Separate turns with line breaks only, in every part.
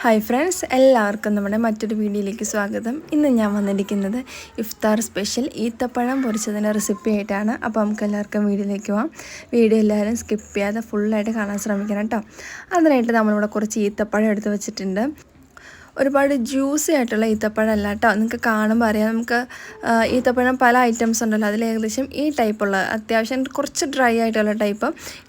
Hi friends, എല്ലാവർക്കും നമ്മുടെ മറ്റൊരു വീഡിയോയിലേക്ക് സ്വാഗതം. ഇന്ന് ഞാൻ വന്നിരിക്കുന്നത് ഇഫ്താർ സ്പെഷ്യൽ ഈത്തപ്പഴം പൊരിച്ചതിൻ്റെ റെസിപ്പി ആയിട്ടാണ്. അപ്പോൾ നമുക്ക് എല്ലാവർക്കും വീഡിയോയിലേക്ക് പോകാം. വീഡിയോ എല്ലാവരും സ്കിപ്പ് ചെയ്യാതെ ഫുള്ളായിട്ട് കാണാൻ ശ്രമിക്കണം കേട്ടോ. അതിനായിട്ട് നമ്മളിവിടെ കുറച്ച് ഈത്തപ്പഴം എടുത്ത് വെച്ചിട്ടുണ്ട്. ഒരുപാട് ജ്യൂസി ആയിട്ടുള്ള ഈത്തപ്പഴം അല്ല കേട്ടോ. നിങ്ങൾക്ക് കാണുമ്പോൾ അറിയാം, നമുക്ക് ഈത്തപ്പഴം പല ഐറ്റംസ് ഉണ്ടല്ലോ, അതിൽ ഏകദേശം ഈ ടൈപ്പുള്ള അത്യാവശ്യം കുറച്ച് ഡ്രൈ ആയിട്ടുള്ള ടൈപ്പ്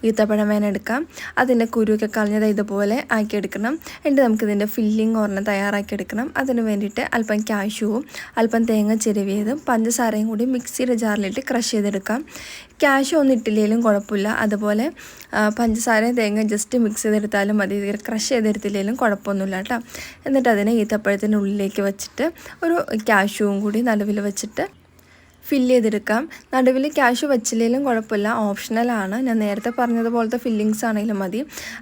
ഈത്തപ്പഴം വേണം എടുക്കാം. അതിൻ്റെ കുരുവൊക്കെ കളഞ്ഞത് ഇതുപോലെ ആക്കിയെടുക്കണം. എന്നിട്ട് നമുക്കിതിൻ്റെ ഫില്ലിംഗ് ഒരെണ്ണം തയ്യാറാക്കിയെടുക്കണം. അതിന് വേണ്ടിയിട്ട് അല്പം കാഷ്യൂവും അല്പം തേങ്ങ ചിരവിയതും പഞ്ചസാരയും കൂടി മിക്സിയുടെ ജാറിലിട്ട് ക്രഷ് ചെയ്തെടുക്കാം. കാഷ്യൂ ഒന്നും ഇട്ടില്ലെങ്കിലും കുഴപ്പമില്ല. അതുപോലെ പഞ്ചസാരയും തേങ്ങ ജസ്റ്റ് മിക്സ് ചെയ്തെടുത്താലും മതി. ക്രഷ് ചെയ്തെടുത്തില്ലെങ്കിലും കുഴപ്പമൊന്നുമില്ല കേട്ടോ. എന്നിട്ട് അതിനെ ഈത്തപ്പഴത്തിൻ്റെ ഉള്ളിലേക്ക് വെച്ചിട്ട് ഒരു കാഷ്യൂവും കൂടി നടുവിൽ വെച്ചിട്ട് ഫില്ല് ചെയ്തെടുക്കാം. നടുവിൽ കാഷ്യൂ വെച്ചില്ലെങ്കിലും കുഴപ്പമില്ല, ഓപ്ഷണലാണ്. ഞാൻ നേരത്തെ പറഞ്ഞതുപോലത്തെ ഫില്ലിങ്സ് ആണെങ്കിലും മതി.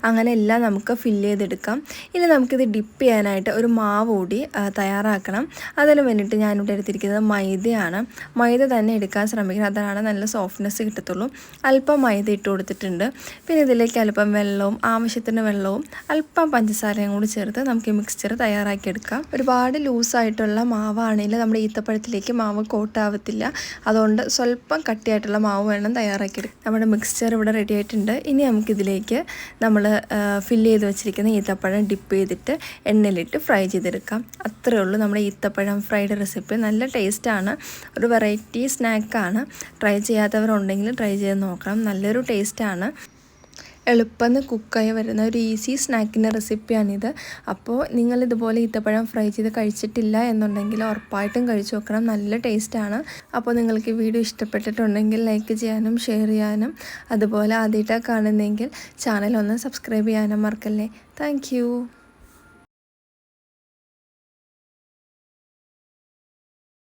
അങ്ങനെ എല്ലാം നമുക്ക് ഫില്ല് ചെയ്തെടുക്കാം. ഇനി നമുക്കിത് ഡിപ്പ് ചെയ്യാനായിട്ട് ഒരു മാവ് കൂടി തയ്യാറാക്കണം. അതിന് വേണ്ടിയിട്ട് ഞാനിവിടെ എടുത്തിരിക്കുന്നത് മൈദയാണ്. മൈദ തന്നെ എടുക്കാൻ ശ്രമിക്കണം, അതാണ് നല്ല സോഫ്റ്റ്നെസ് കിട്ടത്തുള്ളൂ. അല്പം മൈദ ഇട്ട് കൊടുത്തിട്ടുണ്ട്. പിന്നെ ഇതിലേക്ക് അല്പം വെള്ളവും ആവശ്യത്തിന് വെള്ളവും അല്പം പഞ്ചസാരയും കൂടി ചേർത്ത് നമുക്ക് ഈ മിക്സ്ചർ തയ്യാറാക്കിയെടുക്കാം. ഒരുപാട് ലൂസായിട്ടുള്ള മാവാണെങ്കിൽ നമ്മുടെ ഈത്തപ്പഴത്തിലേക്ക് മാവ് കോട്ടാവത്തില്ല. അതുകൊണ്ട് സ്വല്പം കട്ടിയായിട്ടുള്ള മാവ് വേണം തയ്യാറാക്കിയെടുക്കാം. നമ്മുടെ മിക്സ്ചർ ഇവിടെ റെഡി ആയിട്ടുണ്ട്. ഇനി നമുക്കിതിലേക്ക് നമ്മൾ ഫില്ല് ചെയ്ത് വെച്ചിരിക്കുന്ന ഈത്തപ്പഴം ഡിപ്പ് ചെയ്തിട്ട് എണ്ണയിലിട്ട് ഫ്രൈ ചെയ്തെടുക്കാം. അത്രയേ ഉള്ളൂ നമ്മുടെ ഈത്തപ്പഴം ഫ്രൈഡ് റെസിപ്പി. നല്ല ടേസ്റ്റാണ്, ഒരു വെറൈറ്റി സ്നാക്കാണ്. ട്രൈ ചെയ്യാത്തവരുണ്ടെങ്കിൽ ട്രൈ ചെയ്ത് നോക്കണം, നല്ലൊരു ടേസ്റ്റാണ്. എളുപ്പം കുക്കായി വരുന്ന ഒരു ഈസി സ്നാക്കിൻ്റെ റെസിപ്പിയാണിത്. അപ്പോൾ നിങ്ങളിതുപോലെ ഈത്തപ്പഴം ഫ്രൈ ചെയ്ത് കഴിച്ചിട്ടില്ല എന്നുണ്ടെങ്കിൽ ഉറപ്പായിട്ടും കഴിച്ചു നോക്കണം, നല്ല ടേസ്റ്റാണ്. അപ്പോൾ നിങ്ങൾക്ക് ഈ വീഡിയോ ഇഷ്ടപ്പെട്ടിട്ടുണ്ടെങ്കിൽ ലൈക്ക് ചെയ്യാനും ഷെയർ ചെയ്യാനും, അതുപോലെ ആദ്യമായിട്ടാണ് കാണുന്നതെങ്കിൽ ചാനൽ ഒന്ന് സബ്സ്ക്രൈബ് ചെയ്യാനും മറക്കല്ലേ. താങ്ക്